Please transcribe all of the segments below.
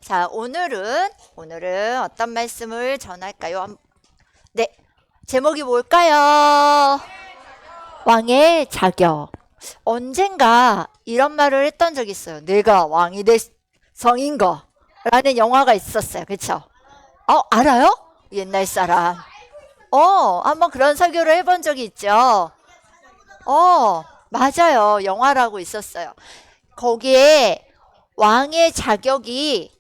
자, 오늘은 어떤 말씀을 전할까요? 네, 제목이 뭘까요? 왕의 자격. 언젠가 이런 말을 했던 적이 있어요. 내가 왕이 될 성인가? 라는 영화가 있었어요. 그쵸? 알아요? 옛날 사람. 한번 그런 설교를 해본 적이 있죠. 맞아요. 영화라고 있었어요. 거기에 왕의 자격이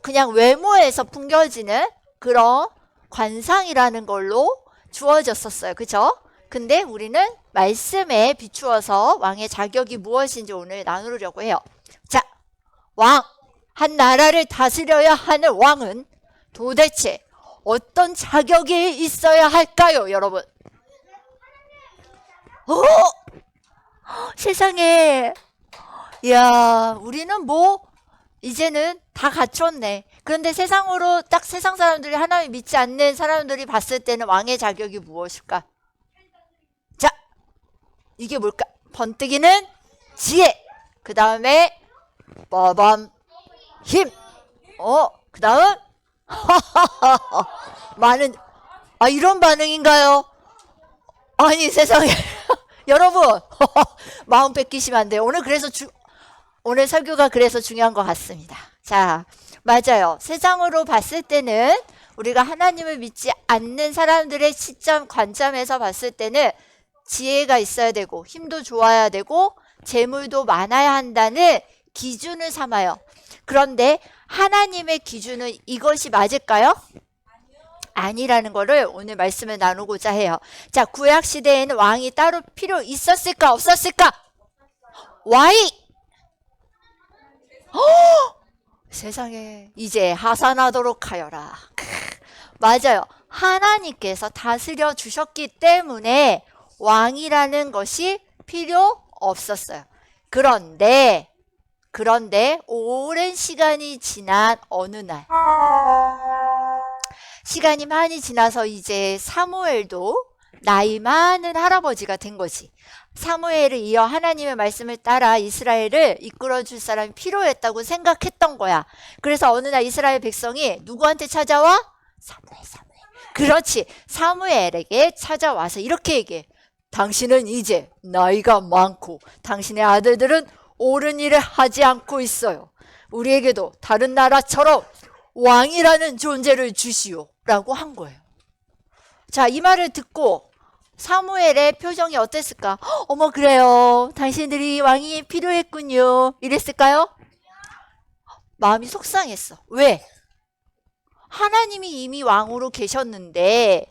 그냥 외모에서 풍겨지는 그런 관상이라는 걸로 주어졌었어요. 그죠? 근데 우리는 말씀에 비추어서 왕의 자격이 무엇인지 오늘 나누려고 해요. 자, 왕! 한 나라를 다스려야 하는 왕은 도대체 어떤 자격이 있어야 할까요, 여러분? 세상에. 이야, 우리는 이제는 다 갖췄네. 그런데 세상으로 딱 세상 사람들이 하나님 믿지 않는 사람들이 봤을 때는 왕의 자격이 무엇일까? 자, 이게 뭘까? 번뜩이는 지혜. 그 다음에 빠밤 힘. 그 다음 많은 이런 반응인가요? 아니 세상에. 여러분 마음 뺏기시면 안 돼요. 오늘 설교가 그래서 중요한 것 같습니다. 자, 맞아요. 세상으로 봤을 때는 우리가 하나님을 믿지 않는 사람들의 시점, 관점에서 봤을 때는 지혜가 있어야 되고 힘도 좋아야 되고 재물도 많아야 한다는 기준을 삼아요. 그런데 하나님의 기준은 이것이 맞을까요? 아니라는 거를 오늘 말씀을 나누고자 해요. 자, 구약시대에는 왕이 따로 필요 있었을까 없었을까? Why? 세상에 이제 하산하도록 하여라. 맞아요. 하나님께서 다스려 주셨기 때문에 왕이라는 것이 필요 없었어요. 그런데 오랜 시간이 지난 어느 날 시간이 많이 지나서 이제 사무엘도 나이 많은 할아버지가 된 거지. 사무엘을 이어 하나님의 말씀을 따라 이스라엘을 이끌어 줄 사람이 필요했다고 생각했던 거야. 그래서 어느 날 이스라엘 백성이 누구한테 찾아와? 사무엘. 그렇지. 사무엘에게 찾아와서 이렇게 얘기해. 당신은 이제 나이가 많고 당신의 아들들은 옳은 일을 하지 않고 있어요. 우리에게도 다른 나라처럼 왕이라는 존재를 주시오 라고 한 거예요. 자, 이 말을 듣고 사무엘의 표정이 어땠을까? 어머, 그래요. 당신들이 왕이 필요했군요. 이랬을까요? 마음이 속상했어. 왜? 하나님이 이미 왕으로 계셨는데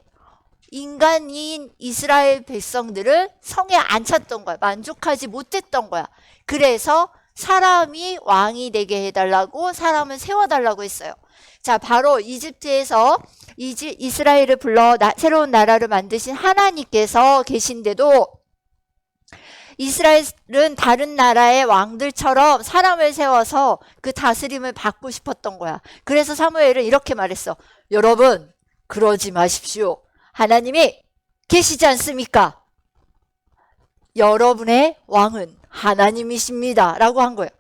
인간인 이스라엘 백성들은 성에 안 찼던 거야. 만족하지 못했던 거야. 그래서 사람이 왕이 되게 해달라고 사람을 세워달라고 했어요. 자, 바로 이집트에서 이스라엘을 불러 새로운 나라를 만드신 하나님께서 계신데도 이스라엘은 다른 나라의 왕들처럼 사람을 세워서 그 다스림을 받고 싶었던 거야. 그래서 사무엘은 이렇게 말했어. 여러분, 그러지 마십시오. 하나님이 계시지 않습니까? 여러분의 왕은 하나님이십니다. 라고 한 거예요.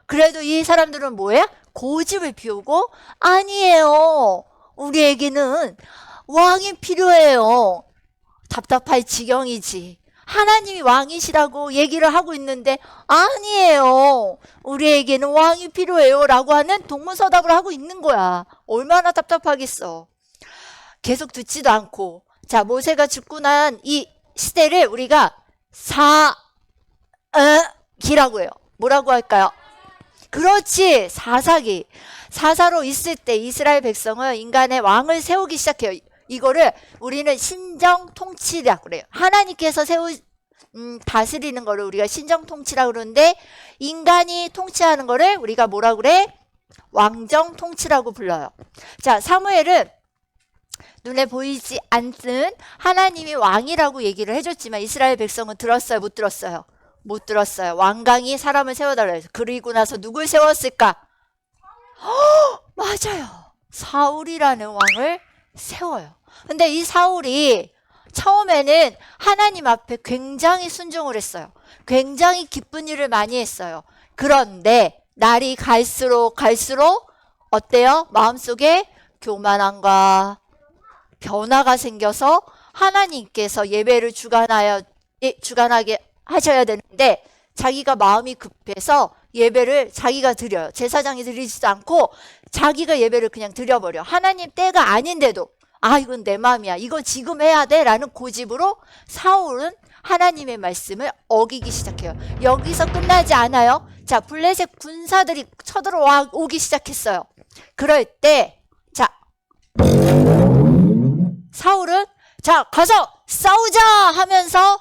그래도 이 사람들은 뭐야? 고집을 피우고 아니에요. 우리에게는 왕이 필요해요. 답답할 지경이지. 하나님이 왕이시라고 얘기를 하고 있는데 아니에요. 우리에게는 왕이 필요해요. 라고 하는 동문서답을 하고 있는 거야. 얼마나 답답하겠어. 계속 듣지도 않고. 자, 모세가 죽고 난 이 시대를 우리가 사기라고 해요. 뭐라고 할까요? 그렇지, 사사기. 사사로 있을 때 이스라엘 백성은 인간의 왕을 세우기 시작해요. 이거를 우리는 신정통치라고 그래요. 하나님께서 다스리는 거를 우리가 신정통치라고 그러는데 인간이 통치하는 거를 우리가 뭐라고 그래? 왕정통치라고 불러요. 자, 사무엘은 눈에 보이지 않는 하나님이 왕이라고 얘기를 해줬지만 이스라엘 백성은 들었어요? 못 들었어요? 못 들었어요. 왕강이 사람을 세워달라 해서. 그리고 나서 누굴 세웠을까? 맞아요. 사울이라는 왕을 세워요. 근데 이 사울이 처음에는 하나님 앞에 굉장히 순종을 했어요. 굉장히 기쁜 일을 많이 했어요. 그런데 날이 갈수록 어때요? 마음속에 교만함과 변화가 생겨서 하나님께서 예배를 주관하게 하셔야 되는데 자기가 마음이 급해서 예배를 자기가 드려요. 제사장이 드리지도 않고 자기가 예배를 그냥 드려버려. 하나님 때가 아닌데도 이건 내 마음이야. 이거 지금 해야 돼 라는 고집으로 사울은 하나님의 말씀을 어기기 시작해요. 여기서 끝나지 않아요. 자, 블레셋 군사들이 쳐들어오기 시작했어요. 그럴 때 자, 사울은 자, 가서 싸우자 하면서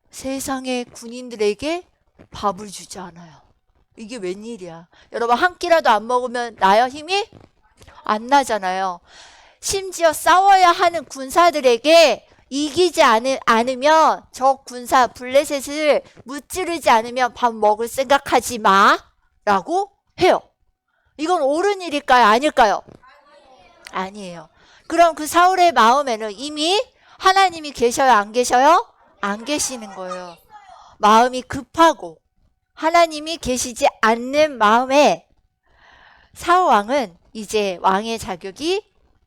세상의 군인들에게 밥을 주지 않아요. 이게 웬일이야. 여러분, 한 끼라도 안 먹으면 나요? 힘이 안 나잖아요. 심지어 싸워야 하는 군사들에게 이기지 않으면 저 군사 블레셋을 무찌르지 않으면 밥 먹을 생각하지 마 라고 해요. 이건 옳은 일일까요? 아닐까요? 아니에요. 그럼 그 사울의 마음에는 이미 하나님이 계셔요? 안 계셔요? 안 계시는 거예요. 마음이 급하고 하나님이 계시지 않는 마음에 사울 왕은 이제 왕의 자격이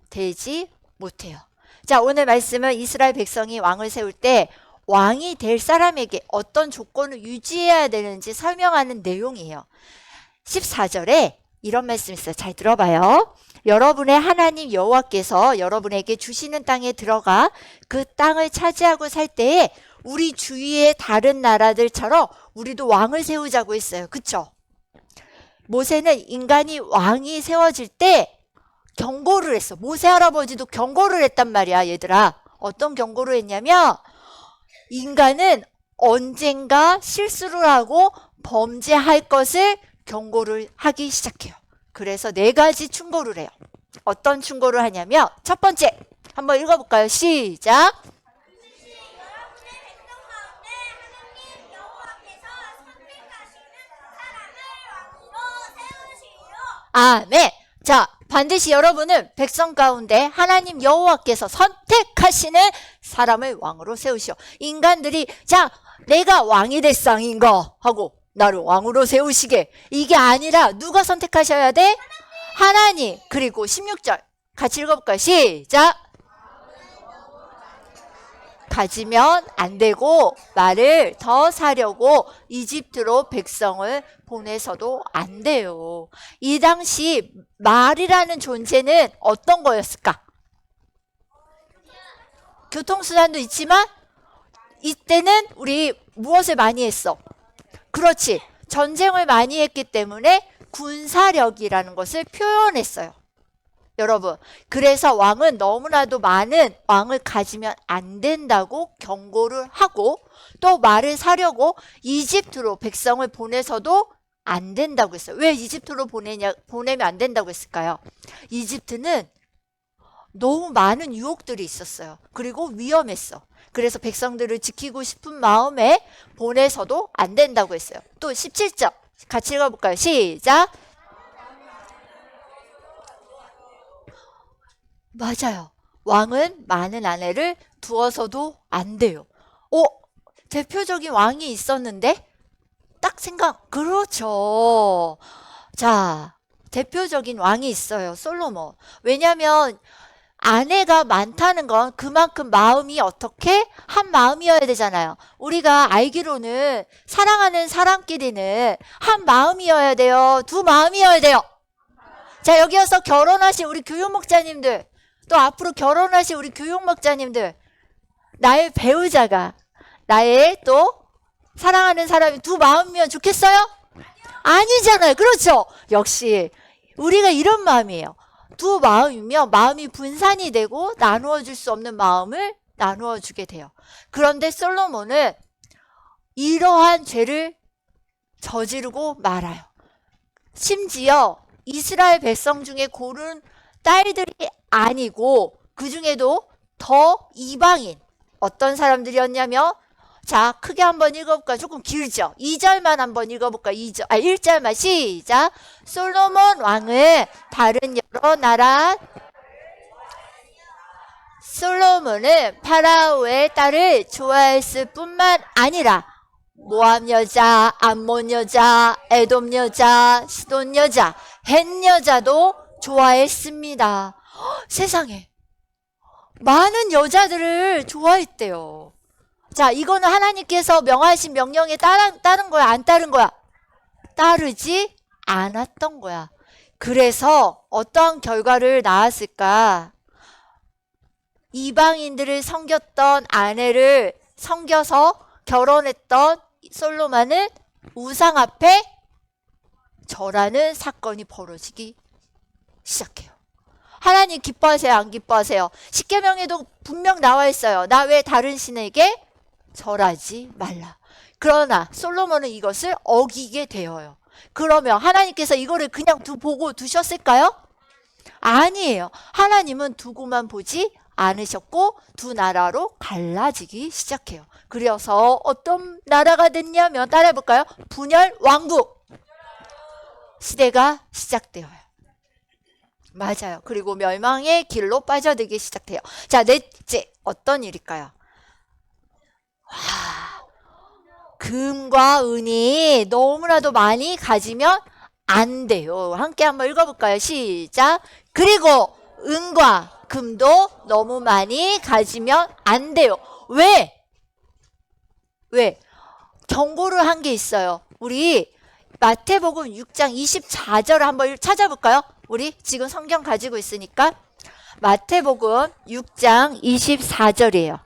되지 못해요. 자, 오늘 말씀은 이스라엘 백성이 왕을 세울 때 왕이 될 사람에게 어떤 조건을 유지해야 되는지 설명하는 내용이에요. 14절에 이런 말씀이 있어요. 잘 들어봐요. 여러분의 하나님 여호와께서 여러분에게 주시는 땅에 들어가 그 땅을 차지하고 살 때에 우리 주위의 다른 나라들처럼 우리도 왕을 세우자고 했어요. 그쵸? 모세는 인간이 왕이 세워질 때 경고를 했어. 모세 할아버지도 경고를 했단 말이야, 얘들아. 어떤 경고를 했냐면 인간은 언젠가 실수를 하고 범죄할 것을 경고를 하기 시작해요. 그래서 4가지 충고를 해요. 어떤 충고를 하냐면 첫 번째, 한번 읽어볼까요? 시작! 아멘! 자, 반드시 여러분은 백성 가운데 하나님 여호와께서 선택하시는 사람을 왕으로 세우시오. 인간들이 자, 내가 왕이 될 상인가 하고 나를 왕으로 세우시게, 이게 아니라 누가 선택하셔야 돼? 하나님. 그리고 16절 같이 읽어볼까요? 시작! 가지면 안 되고 말을 더 사려고 이집트로 백성을 보내서도 안 돼요. 이 당시 말이라는 존재는 어떤 거였을까? 교통수단도 있지만 이때는 우리 무엇을 많이 했어? 그렇지. 전쟁을 많이 했기 때문에 군사력이라는 것을 표현했어요. 여러분, 그래서 왕은 너무나도 많은 왕을 가지면 안 된다고 경고를 하고 또 말을 사려고 이집트로 백성을 보내서도 안 된다고 했어요. 왜 이집트로 보내면 안 된다고 했을까요? 이집트는 너무 많은 유혹들이 있었어요. 그리고 위험했어. 그래서 백성들을 지키고 싶은 마음에 보내서도 안 된다고 했어요. 또 17절 같이 읽어볼까요? 시작! 맞아요. 왕은 많은 아내를 두어서도 안 돼요. 대표적인 왕이 있었는데 딱 그렇죠. 자, 대표적인 왕이 있어요. 솔로몬. 왜냐하면 아내가 많다는 건 그만큼 마음이 어떻게? 한 마음이어야 되잖아요. 우리가 알기로는 사랑하는 사람끼리는 한 마음이어야 돼요? 두 마음이어야 돼요? 자, 여기서 결혼하신 우리 교육목자님들, 또 앞으로 결혼하실 우리 교육목자님들, 나의 배우자가 나의 또 사랑하는 사람이 두 마음이면 좋겠어요? 아니잖아요. 그렇죠? 역시 우리가 이런 마음이에요. 두 마음이면 마음이 분산이 되고 나누어 줄 수 없는 마음을 나누어 주게 돼요. 그런데 솔로몬은 이러한 죄를 저지르고 말아요. 심지어 이스라엘 백성 중에 고른 딸들이 아니고 그 중에도 더 이방인 어떤 사람들이었냐면, 자, 크게 한번 읽어볼까? 조금 길죠? 2절만 한번 읽어볼까? 1절만 시작! 솔로몬 왕은 다른 여러 나라, 솔로몬은 파라오의 딸을 좋아했을 뿐만 아니라 모압 여자, 암몬 여자, 에돔 여자, 시돈 여자, 헷 여자도 좋아했습니다. 세상에 많은 여자들을 좋아했대요. 자, 이거는 하나님께서 명하신 명령에 따른 거야, 안 따른 거야? 따르지 않았던 거야. 그래서 어떠한 결과를 낳았을까? 이방인들을 섬겼던 아내를 섬겨서 결혼했던 솔로몬은 우상 앞에 절하는 사건이 벌어지기 시작해요. 하나님 기뻐하세요, 안 기뻐하세요? 십계명에도 분명 나와 있어요. 나 외 다른 신에게 절하지 말라. 그러나 솔로몬은 이것을 어기게 되어요. 그러면 하나님께서 이거를 그냥 보고 두셨을까요? 아니에요. 하나님은 두고만 보지 않으셨고 두 나라로 갈라지기 시작해요. 그래서 어떤 나라가 됐냐면 따라해볼까요? 분열 왕국 시대가 시작되어요. 맞아요. 그리고 멸망의 길로 빠져들기 시작해요. 자, 넷째 어떤 일일까요? 금과 은이 너무나도 많이 가지면 안 돼요. 함께 한번 읽어볼까요? 시작. 그리고 은과 금도 너무 많이 가지면 안 돼요. 왜? 경고를 한 게 있어요. 우리 마태복음 6장 24절을 한번 찾아볼까요? 우리 지금 성경 가지고 있으니까 마태복음 6장 24절이에요.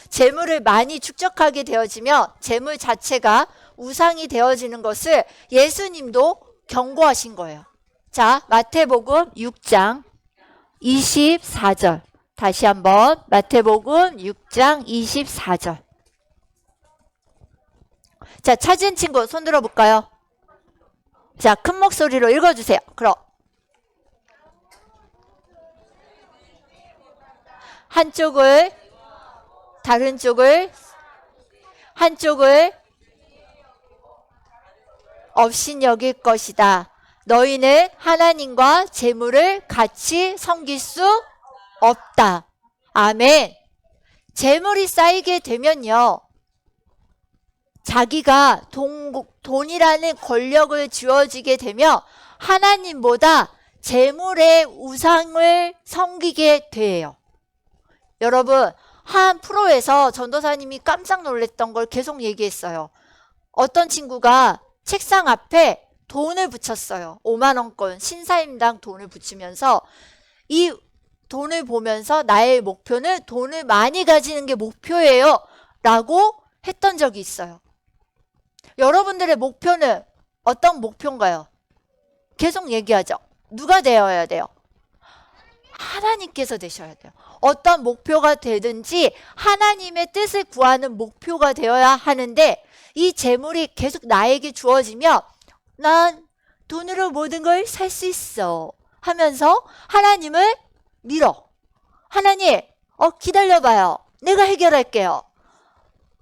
재물을 많이 축적하게 되어지면 재물 자체가 우상이 되어지는 것을 예수님도 경고하신 거예요. 자, 마태복음 6장 24절. 다시 한번 마태복음 6장 24절. 자, 찾은 친구 손 들어볼까요? 자, 큰 목소리로 읽어주세요. 그럼 한쪽을 없인 여길 것이다. 너희는 하나님과 재물을 같이 섬길 수 없다. 아멘. 재물이 쌓이게 되면요, 자기가 돈이라는 권력을 주어지게 되면 하나님보다 재물의 우상을 섬기게 돼요. 여러분, 한 프로에서 전도사님이 깜짝 놀랐던 걸 계속 얘기했어요. 어떤 친구가 책상 앞에 돈을 붙였어요. 5만원권 신사임당 돈을 붙이면서 이 돈을 보면서 나의 목표는 돈을 많이 가지는 게 목표예요 라고 했던 적이 있어요. 여러분들의 목표는 어떤 목표인가요? 계속 얘기하죠. 누가 되어야 돼요? 하나님께서 되셔야 돼요. 어떤 목표가 되든지 하나님의 뜻을 구하는 목표가 되어야 하는데, 이 재물이 계속 나에게 주어지면 난 돈으로 모든 걸 살 수 있어 하면서 하나님을 밀어. 하나님, 기다려봐요. 내가 해결할게요.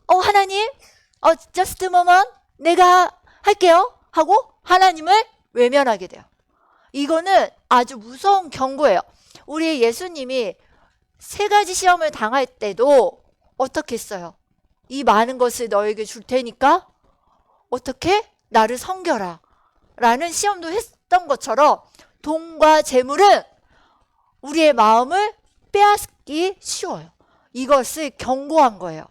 하나님, just a moment. 내가 할게요. 하고 하나님을 외면하게 돼요. 이거는 아주 무서운 경고예요. 우리 예수님이 3가지 시험을 당할 때도 어떻게 했어요? 이 많은 것을 너에게 줄 테니까 어떻게? 나를 섬겨라 라는 시험도 했던 것처럼 돈과 재물은 우리의 마음을 빼앗기 쉬워요. 이것을 경고한 거예요.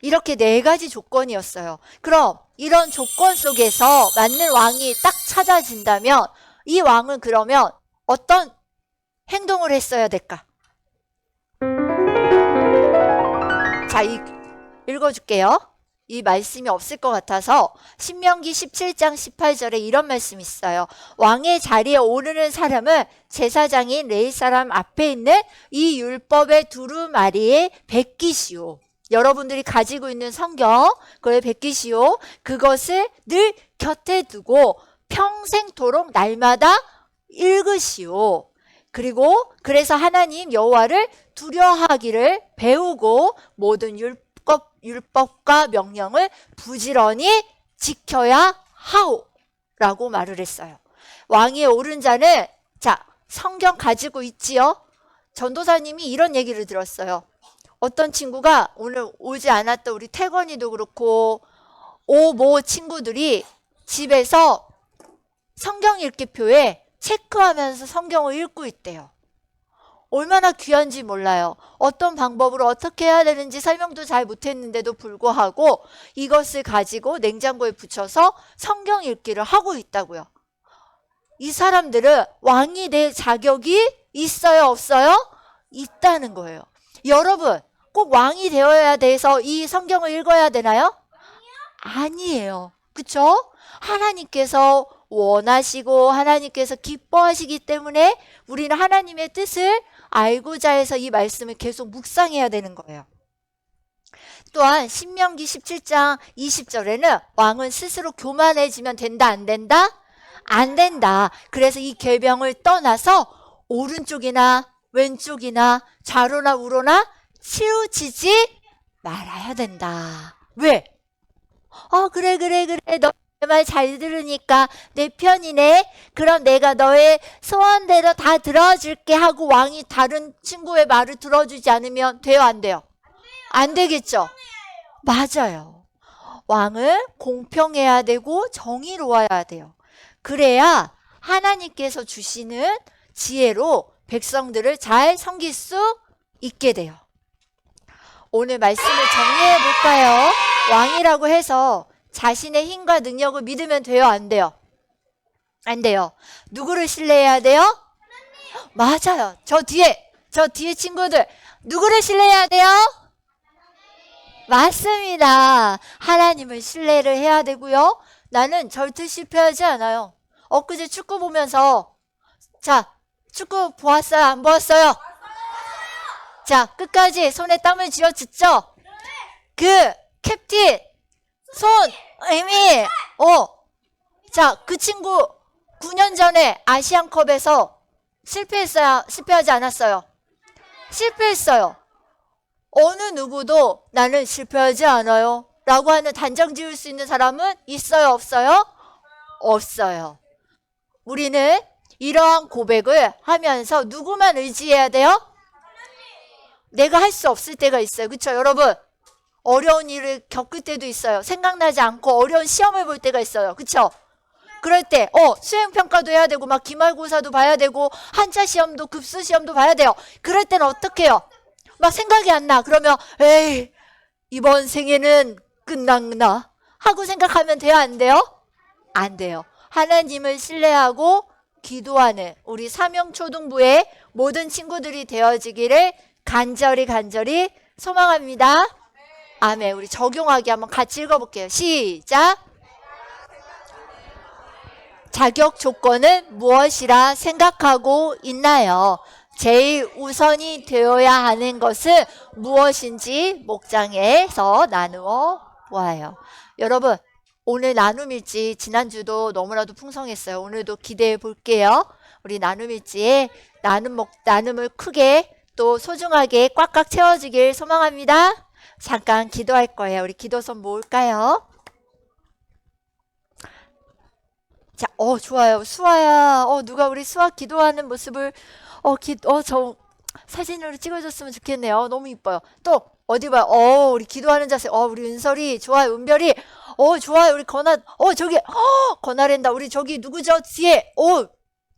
이렇게 4가지 조건이었어요. 그럼 이런 조건 속에서 맞는 왕이 딱 찾아진다면 이 왕은 그러면 어떤 행동을 했어야 될까? 자, 읽어줄게요. 이 말씀이 없을 것 같아서 신명기 17장 18절에 이런 말씀이 있어요. 왕의 자리에 오르는 사람은 제사장인 레위 사람 앞에 있는 이 율법의 두루마리에 베끼시오. 여러분들이 가지고 있는 성경, 그걸 베끼시오. 그것을 늘 곁에 두고 평생토록 날마다 읽으시오. 그리고 그래서 하나님 여호와를 두려워하기를 배우고 모든 율법과 명령을 부지런히 지켜야 하오 라고 말을 했어요. 왕위에 오른 자는, 자, 성경 가지고 있지요? 전도사님이 이런 얘기를 들었어요. 어떤 친구가 오늘 오지 않았던 우리 태건이도 그렇고 오모 친구들이 집에서 성경 읽기표에 체크하면서 성경을 읽고 있대요. 얼마나 귀한지 몰라요. 어떤 방법으로 어떻게 해야 되는지 설명도 잘 못했는데도 불구하고 이것을 가지고 냉장고에 붙여서 성경 읽기를 하고 있다고요. 이 사람들은 왕이 될 자격이 있어요, 없어요? 있다는 거예요. 여러분, 꼭 왕이 되어야 돼서 이 성경을 읽어야 되나요? 아니에요. 그쵸? 하나님께서 원하시고 하나님께서 기뻐하시기 때문에 우리는 하나님의 뜻을 알고자 해서 이 말씀을 계속 묵상해야 되는 거예요. 또한 신명기 17장 20절에는 왕은 스스로 교만해지면 된다, 안 된다? 안 된다. 그래서 이 계명을 떠나서 오른쪽이나 왼쪽이나 좌로나 우로나 치우치지 말아야 된다. 왜? 그래 너 내 말 잘 들으니까 내 편이네. 그럼 내가 너의 소원대로 다 들어줄게 하고 왕이 다른 친구의 말을 들어주지 않으면 돼요, 안 돼요? 안 되겠죠? 맞아요. 왕은 공평해야 되고 정의로워야 돼요. 그래야 하나님께서 주시는 지혜로 백성들을 잘 섬길 수 있게 돼요. 오늘 말씀을 정리해 볼까요? 왕이라고 해서 자신의 힘과 능력을 믿으면 돼요, 안 돼요? 안 돼요. 누구를 신뢰해야 돼요? 맞아요. 저 뒤에 친구들 누구를 신뢰해야 돼요? 맞습니다. 하나님을 신뢰를 해야 되고요. 나는 절대 실패하지 않아요. 엊그제 축구 보면서 자, 축구 보았어요, 안 보았어요? 자, 끝까지 손에 땀을 쥐어줬죠? 그 캡틴 손흥민 자, 그 친구 9년 전에 아시안컵에서 실패했어요? 실패하지 않았어요? 실패했어요. 어느 누구도 나는 실패하지 않아요 라고 하는 단정 지을 수 있는 사람은 있어요, 없어요? 없어요. 우리는 이러한 고백을 하면서 누구만 의지해야 돼요? 내가 할 수 없을 때가 있어요. 그렇죠, 여러분? 어려운 일을 겪을 때도 있어요. 생각나지 않고 어려운 시험을 볼 때가 있어요. 그렇죠? 그럴 때 수행평가도 해야 되고 막 기말고사도 봐야 되고 한자 시험도 급수 시험도 봐야 돼요. 그럴 때는 어떻게 해요? 막 생각이 안 나. 그러면 에이, 이번 생에는 끝났나 하고 생각하면 돼요, 안 돼요? 안 돼요. 하나님을 신뢰하고 기도하는 우리 사명초등부의 모든 친구들이 되어지기를 간절히 소망합니다. 아멘. 우리 적용하기 한번 같이 읽어볼게요. 시작. 자격 조건은 무엇이라 생각하고 있나요? 제일 우선이 되어야 하는 것은 무엇인지 목장에서 나누어 보아요. 여러분, 오늘 나눔일지 지난주도 너무나도 풍성했어요. 오늘도 기대해 볼게요. 우리 나눔일지에 나눔을 크게 또 소중하게 꽉꽉 채워주길 소망합니다. 잠깐 기도할 거예요. 우리 기도선 모을까요? 자, 좋아요. 수아야. 누가 우리 수아 기도하는 모습을 저 사진으로 찍어줬으면 좋겠네요. 너무 이뻐요. 또 어디 봐요. 우리 기도하는 자세. 우리 은설이 좋아요. 은별이. 좋아요. 우리 건아. 저기 건아랜다. 우리 저기 누구죠? 뒤에.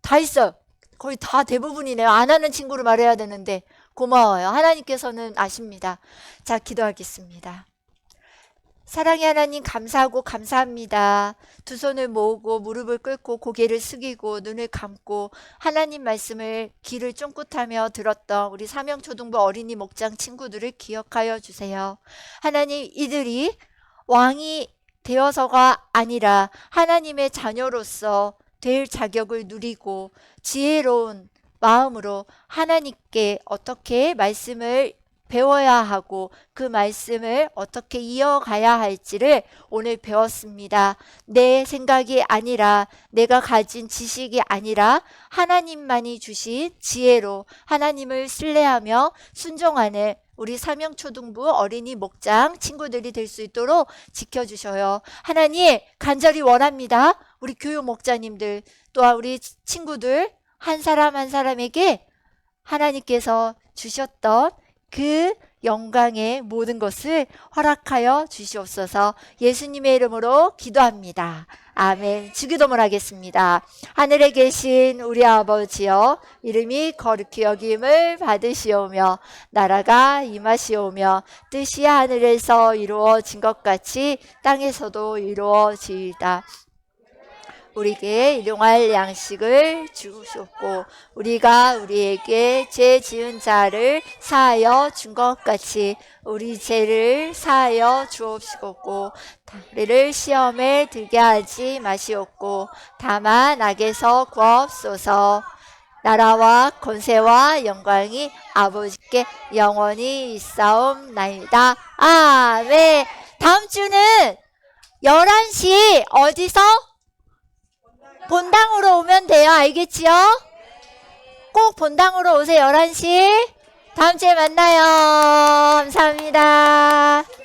다 있어요. 거의 다 대부분이네요. 안 하는 친구를 말해야 되는데 고마워요. 하나님께서는 아십니다. 자, 기도하겠습니다. 사랑의 하나님, 감사하고 감사합니다. 두 손을 모으고 무릎을 꿇고 고개를 숙이고 눈을 감고 하나님 말씀을 귀를 쫑긋하며 들었던 우리 사명초등부 어린이 목장 친구들을 기억하여 주세요. 하나님, 이들이 왕이 되어서가 아니라 하나님의 자녀로서 될 자격을 누리고 지혜로운 마음으로 하나님께 어떻게 말씀을 배워야 하고 그 말씀을 어떻게 이어가야 할지를 오늘 배웠습니다. 내 생각이 아니라 내가 가진 지식이 아니라 하나님만이 주신 지혜로 하나님을 신뢰하며 순종하는 우리 사명초등부 어린이 목장 친구들이 될 수 있도록 지켜주셔요. 하나님, 간절히 원합니다. 우리 교육 목자님들 또한 우리 친구들 한 사람 한 사람에게 하나님께서 주셨던 그 영광의 모든 것을 허락하여 주시옵소서. 예수님의 이름으로 기도합니다. 아멘. 주기도문 하겠습니다. 하늘에 계신 우리 아버지여, 이름이 거룩히 여김을 받으시오며 나라가 임하시오며 뜻이 하늘에서 이루어진 것 같이 땅에서도 이루어지이다. 우리에게 일용할 양식을 주시옵고 우리가 우리에게 죄 지은 자를 사하여 준 것 같이 우리 죄를 사하여 주옵시옵고 우리를 시험에 들게 하지 마시옵고 다만 악에서 구하옵소서. 나라와 권세와 영광이 아버지께 영원히 있사옵나이다. 아멘. 다음 주는 11시 어디서? 본당으로 오면 돼요. 알겠지요? 꼭 본당으로 오세요. 11시. 다음 주에 만나요. 감사합니다.